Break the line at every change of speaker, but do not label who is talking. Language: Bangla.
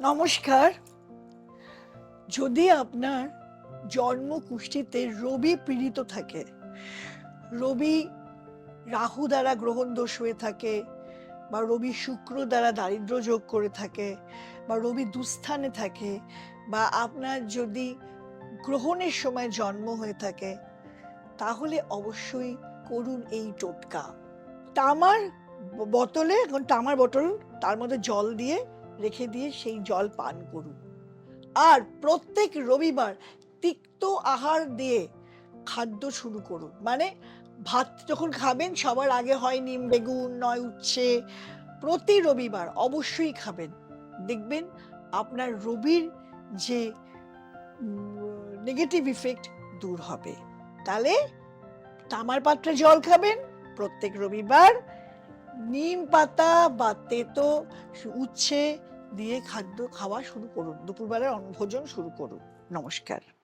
নমস্কার। যদি আপনার জন্ম কুষ্ঠিতে রবি পীড়িত থাকে, রবি রাহু দ্বারা গ্রহণ দোষ হয়ে থাকে, বা রবি শুক্র দ্বারা দারিদ্র যোগ করে থাকে, বা রবি দুস্থানে থাকে, বা আপনার যদি গ্রহণের সময় জন্ম হয়ে থাকে, তাহলে অবশ্যই করুন এই টোটকা। তামার বোতলে, এখন তামার বোতল, তার মধ্যে জল দিয়ে রেখে দিয়ে সেই জল পান করুন। আর প্রত্যেক রবিবার তিক্ত আহার দিয়ে খাদ্য শুরু করুন। মানে ভাত যখন খাবেন সবার আগে হয় নিম বেগুন, নয় উচ্ছে। প্রতি রবিবার অবশ্যই খাবেন। দেখবেন আপনার রবির যে নেগেটিভ ইফেক্ট দূর হবে। তাহলে তামার পাত্রে জল খাবেন প্রত্যেক রবিবার। নিম পাতা বা তেতো উচ্ছে দিয়ে খাদ্য খাওয়া শুরু করুন। দুপুরবেলার ভোজন শুরু করুন। নমস্কার।